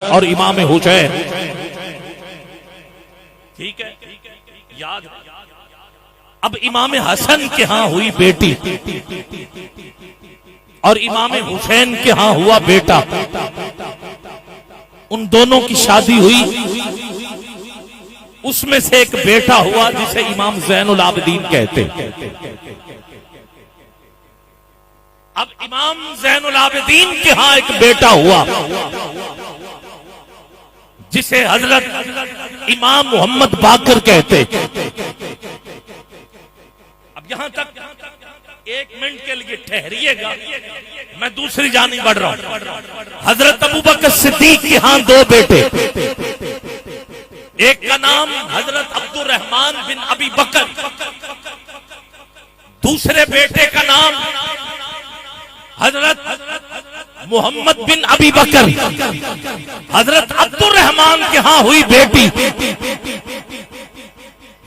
और इमाम हुसैन। ठीक है, याद। अब इमाम हसन के यहां हुई बेटी और इमाम हुसैन के यहां हुआ बेटा। उन दोनों की शादी हुई, उसमें से एक बेटा हुआ जिसे इमाम ज़ैनुल आबिदीन कहते। अब इमाम ज़ैनुल आबिदीन के यहां एक बेटा हुआ जिसे हजरत इमाम मोहम्मद बाकर कहते। अब यहां तक एक मिनट के लिए ठहरिएगा, मैं दूसरी जानी बढ़ रहा हूं। हजरत अबू बकर सिद्दीक के यहां दो बेटे, एक का नाम हजरत अब्दुर्रहमान बिन अबी बकर, दूसरे बेटे का नाम हजरत मोहम्मद बिन अबी बकर। हजरत अब्दुर्रहमान के यहां हुई बेटी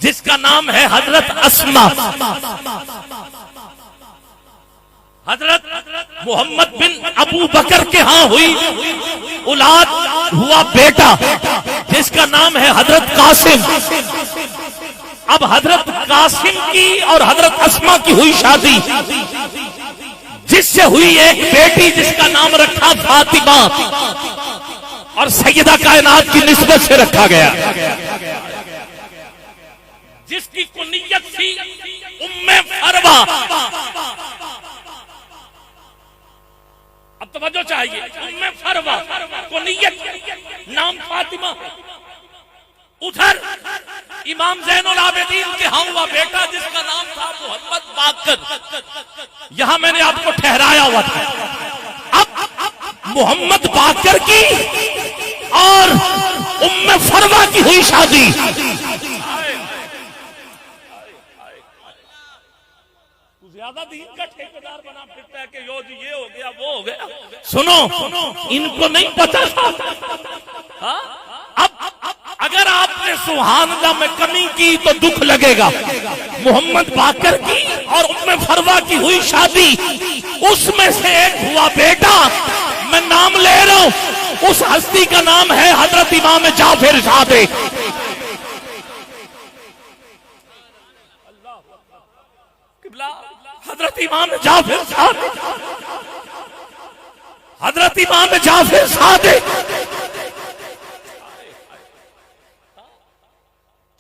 जिसका नाम है हजरत अस्मा। हजरत मोहम्मद बिन अबू बकर के यहां हुई औलाद, हुआ बेटा जिसका नाम है हजरत कासिम। अब हजरत कासिम की और हजरत अस्मा की हुई शादी, जिससे हुई एक बेटी जिसका नाम रखा फातिमा और सैयदा कायनात की निस्बत से रखा गया, जिसकी कुनियत थी उम्मे फरवा। अब तवज्जो चाहिए, उम्मे फरवा कुनियत, नाम फातिमा। उधर इमाम ज़ैनुल आबिदीन के यहां हुआ बेटा जिसका नाम था मोहम्मद बाकर। यहां मैंने आपको ठहराया हुआ था। अब मोहम्मद बाकर की और उम्मे फरवा की हुई शादी। ज्यादा दीन का ठेकेदार बना फिरता है कि यो जी ये हो गया वो हो गया। सुनो, इनको नहीं पता था। अब अगर आपने सुहानदा में कमी की तो दुख लगेगा। मोहम्मद बाकर की और उम्मे फरवा की हुई शादी, उसमें से एक हुआ बेटा, मैं नाम ले रहा हूं, उस हस्ती का नाम है हजरत इमाम जाफर सादिक। हजरत इमाम जाफर सादिक, हजरत इमाम जाफर सादिक।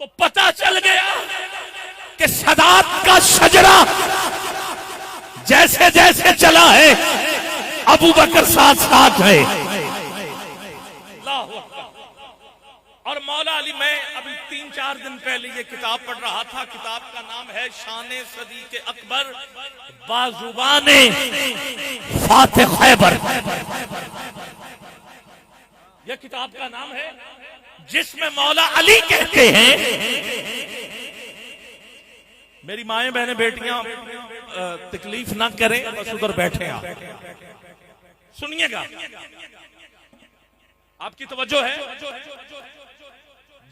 तो पता चल गया कि सदात का शजरा जैसे जैसे चला है, अबू बकर साथ साथ है। और मौला अली, मैं अभी 3-4 दिन पहले ये किताब पढ़ रहा था। किताब का नाम है शान सदीक अकबर बाजुबाने फातिह खैबर। यह किताब का नाम है, जिसमें मौला अली कहते हैं, मेरी माएं बहनें बेटियां तकलीफ ना करें, बस उधर बैठे आप सुनिएगा, आपकी तवज्जो है।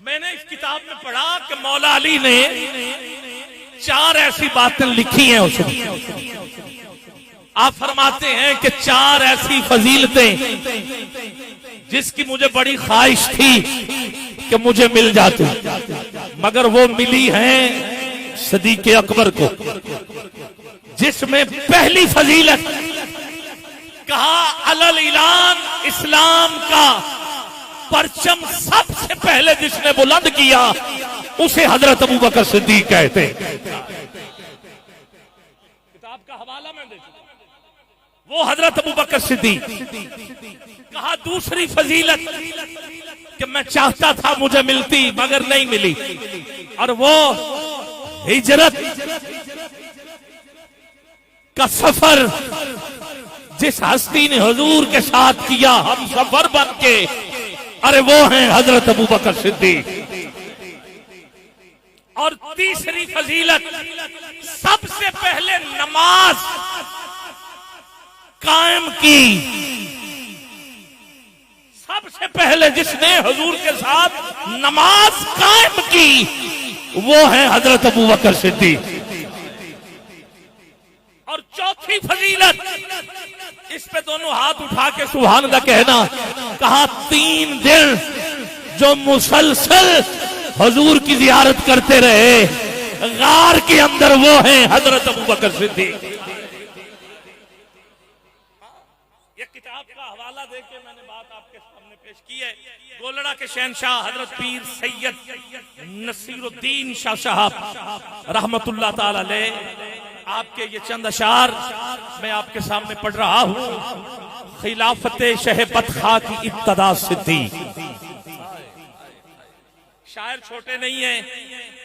मैंने इस किताब में पढ़ा कि मौला अली ने 4 ऐसी बातें लिखी हैं उसमें। आप फरमाते हैं कि 4 ऐसी फजीलतें जिसकी मुझे बड़ी ख्वाहिश थी कि मुझे मिल जाती, मगर वो मिली हैं सदीक अकबर को। जिसमें पहली फजीलत कहा, अलल इलान इस्लाम का परचम सबसे पहले जिसने बुलंद किया उसे हजरत अबू बकर सिद्दीक कहते। किताब का हवाला मैं दे चुका, वो हजरत अबू बकर सिद्दीक। कहा दूसरी फजीलत कि मैं चाहता था मुझे मिलती मगर नहीं मिली, और वो हिजरत का सफर जिस हस्ती ने हुजूर के साथ किया, हम सफर बन के, अरे वो हैं हजरत अबू बकर सिद्दीक। और तीसरी फजीलत, सबसे पहले नमाज कायम की। सबसे पहले जिसने हुजूर के साथ नमाज कायम की वो है हजरत अबू बकर सिद्दीक। और चौथी फजीलत, इस पे दोनों हाथ उठा के सुभान अल्लाह कहना, कहा 3 दिन जो मुसलसल हुजूर की जियारत करते रहे, गार के अंदर वो हैं हजरत अबू बकर सिद्दीक। ये किताब का हवाला देके मैंने बात आपके सामने पेश की है। गोलड़ा के शहनशाह हजरत पीर सैयद नसीरुद्दीन शाह साहब रहमतुल्लाह ताला अलैह आपके ये चंद अशार मैं आपके सामने पढ़ रहा हूँ। खिलाफत शह बदखा की इब्तदा सिद्दी। शायर छोटे नहीं है,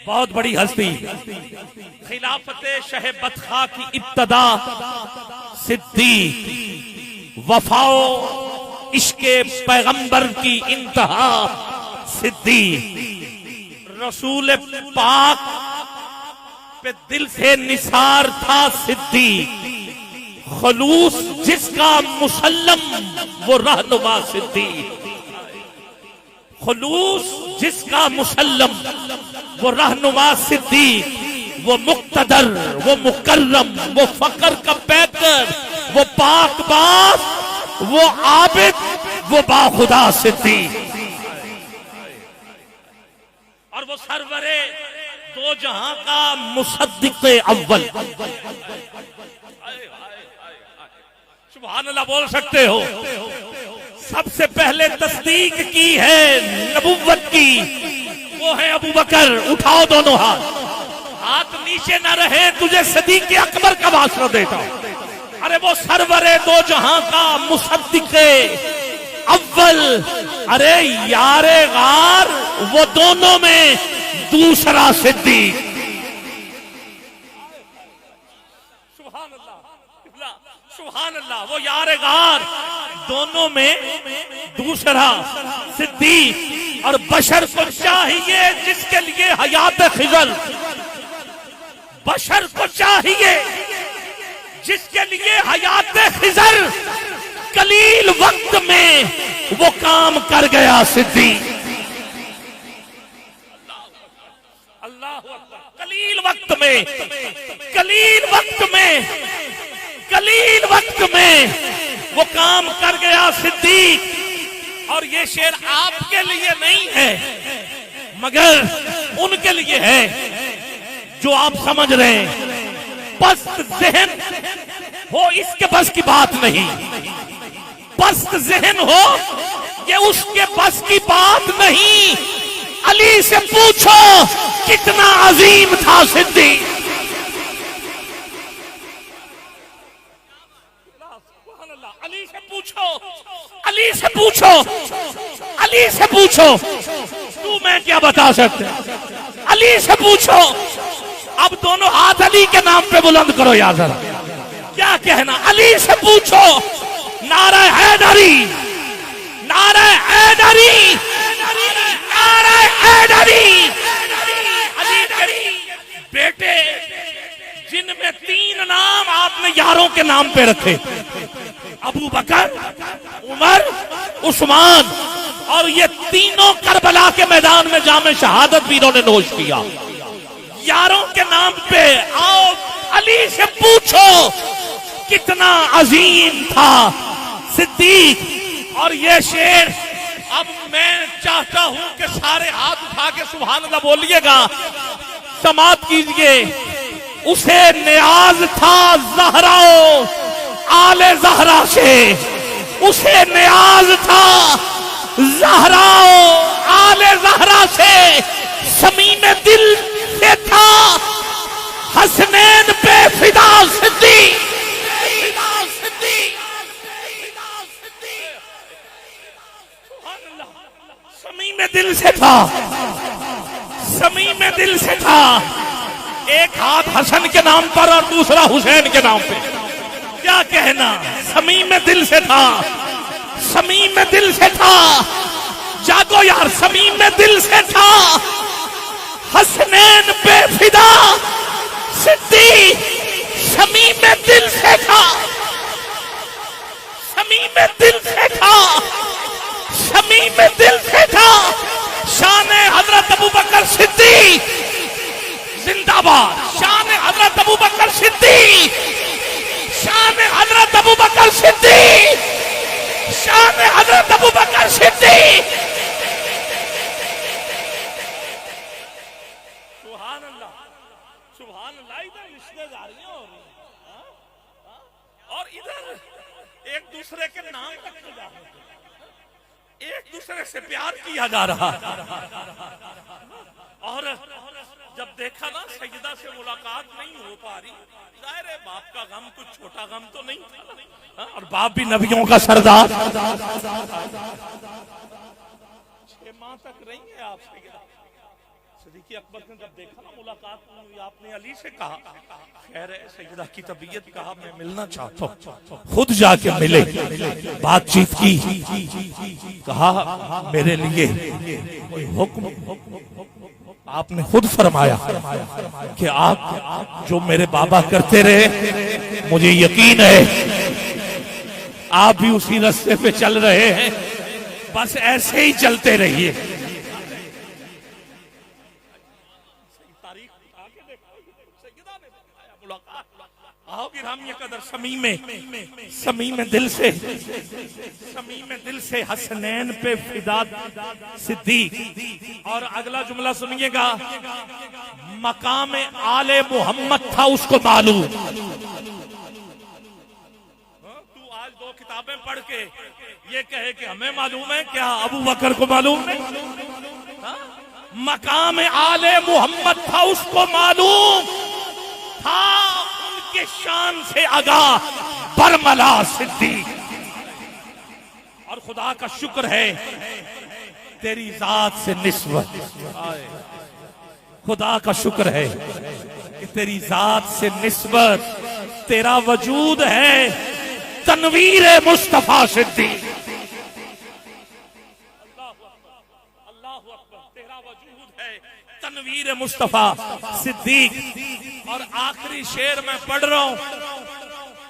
बहुत बड़ी हस्ती। खिलाफत शह बदखा की इब्तदा सिद्दी, वफाओ इश्के पैगंबर की इंतहा सिद्दी। रसूल पाक पे दिल से निसार था सिद्दी, खलूस जिसका मुसल्लम वो रहनुमा सिद्दी। खलूस जिसका मुसल्लम वो रहनुमा सिद्दी, वो मुक्तदर, वो मुकर्रम, वो फकर का पैकर, वो पाकबाज, वो आबिद, वो बाखुदा सिद्दी। और वो सरवरे दो जहां का मुसद्दिक़ अव्वल। सुभान अल्लाह बोल सकते हो। सबसे पहले तस्दीक की है नबुव्वत की, वो है अबू बकर। उठाओ दोनों हाथ, हाथ नीचे न रहे, तुझे सदीक अकबर का वास्ता देता हूं। अरे वो सरवरे दो जहां का मुसद्दिक़ अव्वल, अरे यारे गार, वो दोनों में दूसरा सिद्दीक। सुभान अल्लाह, सुभान अल्लाह। वो यारे गार, दोनों में दूसरा सिद्दीक। और बशर को चाहिए जिसके लिए हयात खिजर, बशर को चाहिए जिसके लिए हयात खिजर कलील वक्त में वो काम कर गया सिद्दीक। अल्लाह अकबर। कलील वक्त में, कलील वक्त में, कलील वक्त में वो काम कर गया सिद्दीक। और ये शेर आपके लिए नहीं है, मगर उनके लिए है जो आप समझ रहे हैं। पस्त जहन हो इसके बस की बात नहीं, पस्त जहन हो ये उसके बस की बात नहीं। अली से पूछो कितना अजीम था सिद्दीक। अली से पूछो, अली से पूछो, अली से पूछो। तू मैं क्या बता सकते, अली से पूछो। अब दोनों हाथ अली के नाम पे बुलंद करो यार जरा, क्या कहना। अली से पूछो। नारा हैदरी, नारा हैदरी, नारा हैदरी। अली के बेटे जिनमें 3 नाम आपने यारों के नाम पे रखे, अबू बकर, उमर, उस्मान। और ये तीनों करबला के मैदान में जामे शहादत भी इन्होंने नोश किया यारों के नाम पे। आओ अली से पूछो कितना अजीम था सिद्दीक। और ये शेर अब मैं चाहता हूं कि सारे हाथ उठा के सुभान अल्लाह बोलिएगा, समात कीजिए। उसे नियाज था ज़हराओ आले ज़हरा से, उसे नियाज था ज़हराओ आले ज़हरा से। समीम दिल से था हसनैन पे फिदा सिद्दीक। समीम दिल से था, समीम दिल से था। एक हाथ हसन के नाम पर और दूसरा हुसैन के नाम पे, क्या कहना। समीम दिल से था, समीम दिल से था। जागो यार, समीम दिल से था हसनैन पे फिदा सिद्दीक। समीम दिल से था, समीम दिल से था, समीम दिल से था। शान हजरत अबू बकर सिद्दीक जिंदाबाद। शान हजरत अबू बकर सिद्दीक, शान हजरत अबू बकर सिद्दीक शान हजरत अबू बकर सिद्दीक। सुभान अल्लाह, सुभान अल्लाह। इधर रिश्तेदारियां हो रही हैं और इधर एक दूसरे के नाम रखे जा रहे हैं, एक दूसरे से प्यार किया जा रहा है। और जब देखा ना सैयदा से मुलाकात नहीं हो पा रही, जाहिर है बाप का गम कुछ छोटा गम तो नहीं था, और बाप भी नबियों का सरदार। 6 माह तक रही है आप सैयदा। सिद्दीक़ अकबर ने जब देखा ना मुलाकात हुई, आपने अली से कहा, खैर है सैयदा की तबीयत, कहा मैं मिलना चाहता हूँ। खुद जाके मिले, बातचीत की, कहा मेरे लिए कोई हुक्म? आपने खुद फरमाया कि आप जो मेरे बाबा करते रहे, मुझे यकीन है आप भी उसी रास्ते पे चल रहे हैं, बस ऐसे ही चलते रहिए। समीम दिल से हसनैन पे फिदा सिद्दीक। और अगला जुमला सुनिएगा, मकाम आले मोहम्मद था उसको मालूम। तू आज 2 किताबें पढ़ के ये कहे कि हमें मालूम है, क्या अबू बकर को मालूम नहीं? मकाम आले मोहम्मद था उसको मालूम था, के शान से आगाह बरमला सिद्दीक। और खुदा का शुक्र है तेरी जात से निस्बत, खुदा का शुक्र है कि तेरी जात से निस्बत, तेरा वजूद है तनवीर मुस्तफा सिद्दीक। अल्लाह अकबर, तेरा वजूद है तनवीर मुस्तफा सिद्दीक। और आखिरी शेर मैं पढ़ रहा हूं,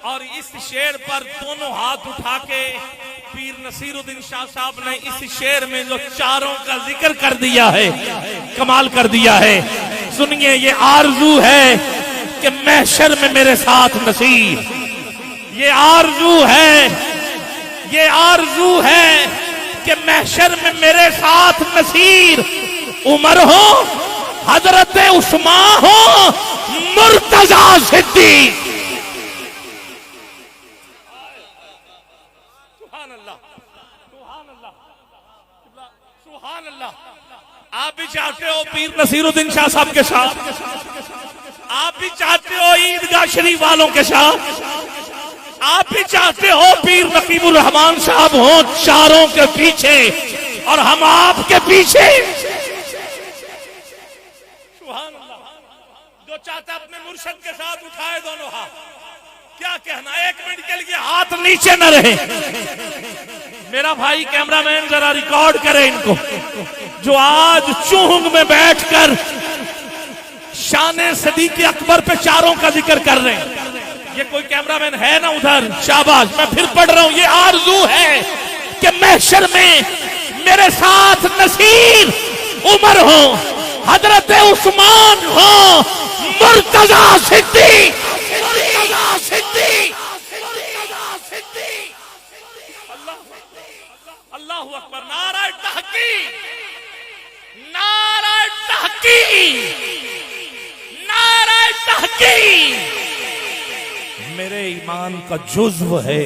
और इस शेर पर दोनों हाथ उठा के पीर नसीरुद्दीन शाह साहब ने इस शेर में जो चारों का जिक्र कर दिया है, कमाल कर दिया है। सुनिए, ये आरजू है कि महशर में मेरे साथ नसीर, ये आरजू है, ये आरजू है कि महशर में मेरे साथ नसीर, उमर हो, हजरत उस्मान हो, मुर्तजा सिद्दीक। सुभान अल्लाह, सुभान अल्लाह, सुभान अल्लाह। आप भी चाहते हो पीर नसीरुद्दीन शाह साहब के साथ, आप भी चाहते हो ईदगाह शरीफ वालों के साथ, आप भी चाहते हो पीर नकीबुर रहमान साहब हो चारों के पीछे, और हम आपके पीछे। जो चाहता अपने मुर्शद के साथ उठाए दोनों हाथ। क्या कहना, 1 मिनट के लिए हाथ नीचे न रहे। मेरा भाई कैमरामैन जरा रिकॉर्ड करे इनको, जो आज चूंग में बैठकर शान सिद्दीक़ अकबर पे चारों का जिक्र कर रहे हैं। ये कोई कैमरामैन है ना उधर? शाबाश। मैं फिर पढ़ रहा हूं, ये आरजू है कि महशर में मेरे साथ नसीर, उमर हो, हजरत उस्मान हो, मुर्तजा सिद्दीक, मुर्तजा सिद्दीक, मुर्तजा सिद्दीक। अल्लाहु अकबर। नारा तहकीक, नारा तहकीक, नारा तहकीक मेरे ईमान का जुज़्व है।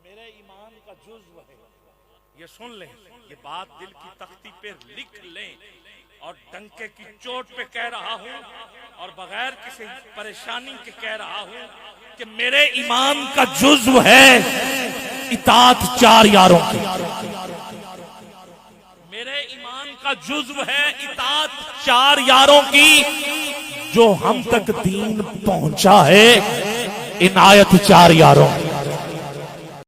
मेरे ईमान का जुज़्व है। ये सुन लें, ये बात दिल की तख्ती पे लिख लें, और डंके की चोट पे कह रहा हूं, और बगैर किसी परेशानी के कह रहा हूं कि मेरे ईमान का जुज़्व है इताअत 4 यारों की। मेरे ईमान का जुज़्व है इताअत 4 यारों की, जो हम तक दीन पहुंचा है इनायत 4 यारों।